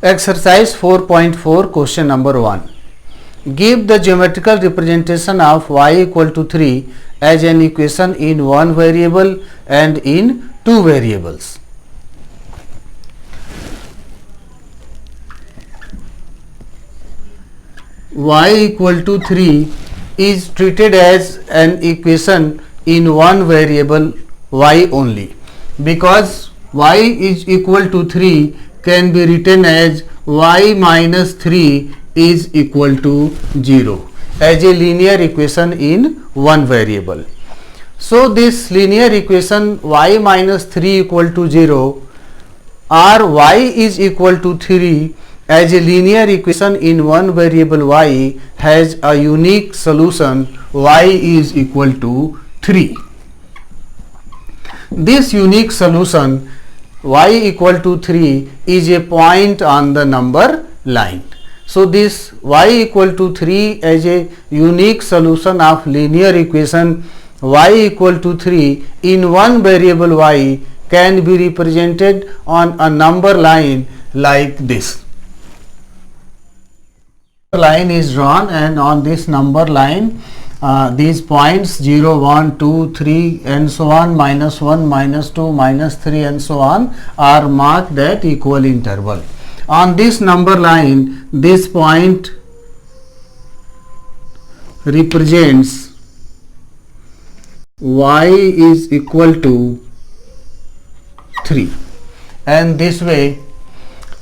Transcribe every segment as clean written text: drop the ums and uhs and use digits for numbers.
Exercise 4.4 question number 1. Give the geometrical representation of y equal to 3 as an equation in one variable and in two variables. Y equal to 3 is treated as an equation in one variable y only, because y is equal to 3 can be written as y minus 3 is equal to 0 as a linear equation in one variable. So this linear equation y minus 3 equal to 0 or y is equal to 3 as a linear equation in one variable y has a unique solution y is equal to 3. This unique solution y equal to 3 is a point on the number line. So this y equal to 3 as a unique solution of linear equation y equal to 3 in one variable y can be represented on a number line like this. Line is drawn, and on this number line these points 0, 1, 2, 3 and so on, minus 1, minus 2, minus 3 and so on are marked at equal interval. On this number line, this point represents y is equal to 3, and this way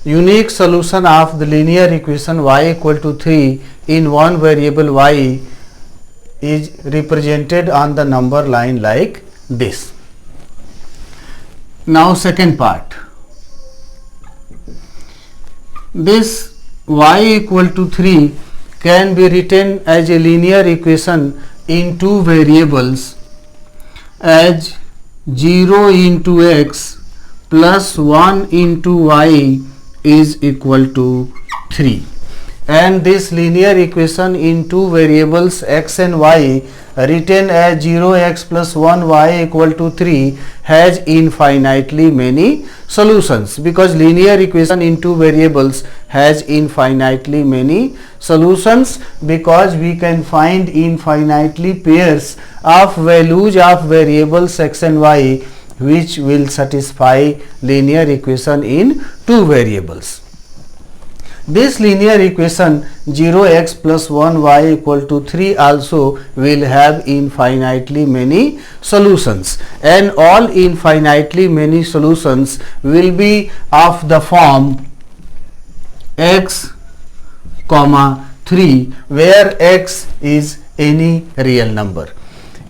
unique solution of the linear equation y equal to 3 in one variable y is represented on the number line like this. Now second part. This y equal to 3 can be written as a linear equation in two variables as 0 into x plus 1 into y is equal to 3, and this linear equation in two variables x and y written as 0x plus 1y equal to 3 has infinitely many solutions, because linear equation in two variables has infinitely many solutions, because we can find infinitely pairs of values of variables x and y which will satisfy linear equation in two variables. This linear equation 0x plus 1y equal to 3 also will have infinitely many solutions, and all infinitely many solutions will be of the form x comma 3, where x is any real number.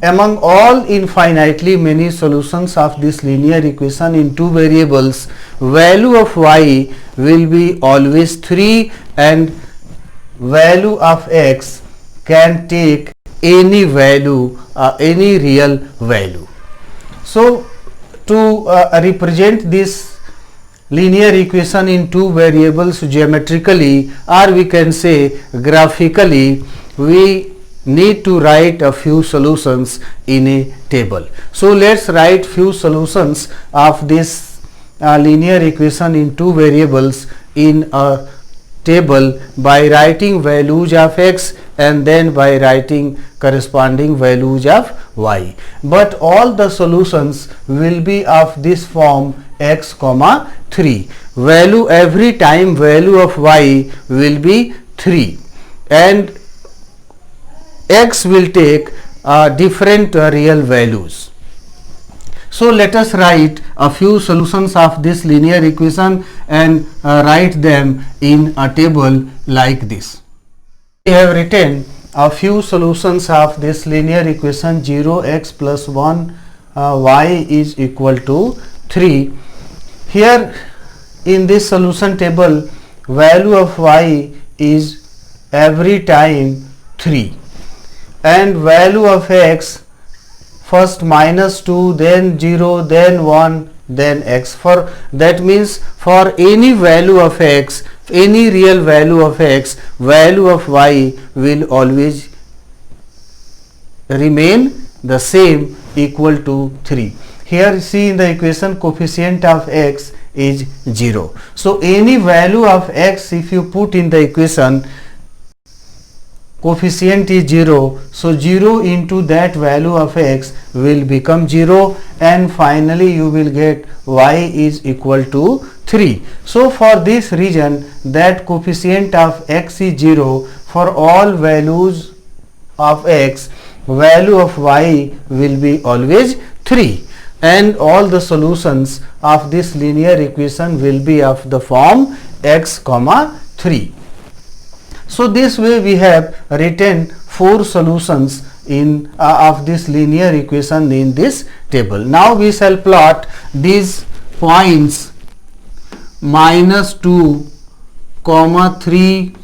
Among all infinitely many solutions of this linear equation in two variables, value of y will be always 3 and value of x can take any value, any real value. So to represent this linear equation in two variables geometrically, or we can say graphically, we need to write a few solutions in a table. So let's write few solutions of this linear equation in two variables in a table by writing values of x and then by writing corresponding values of y. But all the solutions will be of this form x comma 3. Value every time value of y will be 3, and x will take different real values. So let us write a few solutions of this linear equation and write them in a table like this. We have written a few solutions of this linear equation 0x plus 1 y is equal to 3. Here in this solution table, value of y is every time 3, and value of x first minus 2, then 0, then 1, then x. For that means for any value of x, any real value of x, value of y will always remain the same, equal to 3. Here see in the equation coefficient of x is 0. So any value of x, if you put in the equation, coefficient is 0, so 0 into that value of x will become 0, and finally you will get y is equal to 3. So for this reason, that coefficient of x is 0, for all values of x, value of y will be always 3, and all the solutions of this linear equation will be of the form x comma 3. So this way we have written 4 solutions in of this linear equation in this table. Now we shall plot these points -2, 3,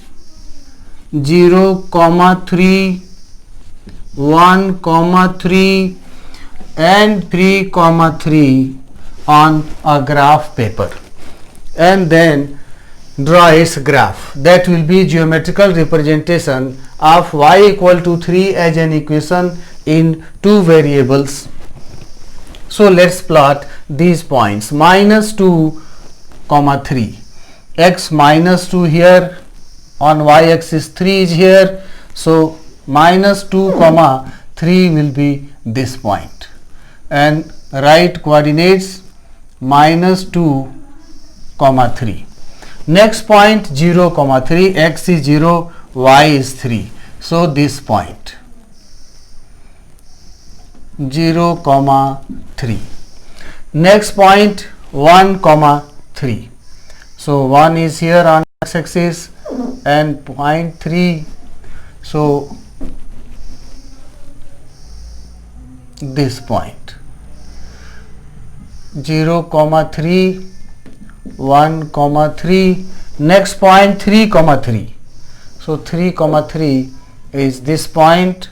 0, 3, 1, 3 and 3, 3 on a graph paper, and then draw its graph. That will be geometrical representation of y equal to 3 as an equation in 2 variables. So let's plot these points -2, 3, x -2 here, on y axis 3 is here, so -2, 3 will be this point, and right coordinates -2, 3. Next point 0, 3, x is 0, y is 3. So this point 0, 3. Next point 1, 3. So 1 is here on x axis, and point 3. So this point 0, 3, 1, 3. Next point 3, 3. So 3, 3 is this point,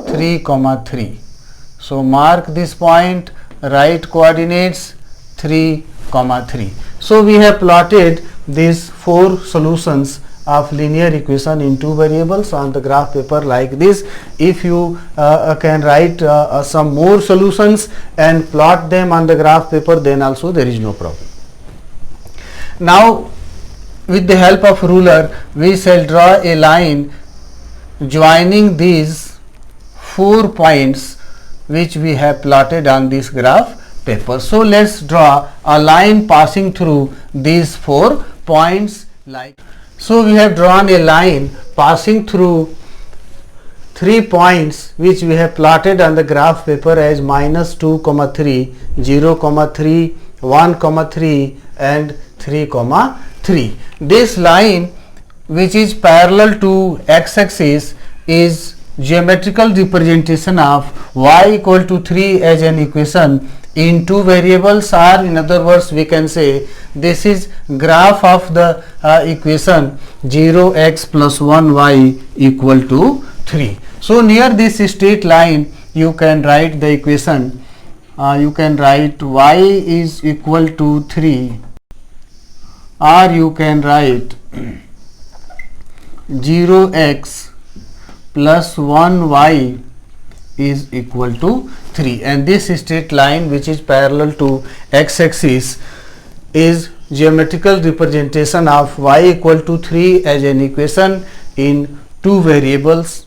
3, 3. So mark this point, right coordinates 3, 3. So we have plotted these 4 solutions of linear equation in 2 variables on the graph paper like this. If you can write some more solutions and plot them on the graph paper, then also there is no problem. Now with the help of ruler we shall draw a line joining these 4 points which we have plotted on this graph paper. So let's draw a line passing through these 4 points like. So we have drawn a line passing through 3 points which we have plotted on the graph paper as -2, 3, 0, 3, 1, 3 and 3, 3. This line, which is parallel to x axis, is geometrical representation of y equal to 3 as an equation in 2 variables, or in other words we can say this is graph of the equation 0x plus 1y equal to 3. So near this straight line you can write the equation, you can write y is equal to 3, or you can write 0x plus 1y is equal to 3, and this straight line which is parallel to x axis is geometrical representation of y equal to 3 as an equation in 2 variables.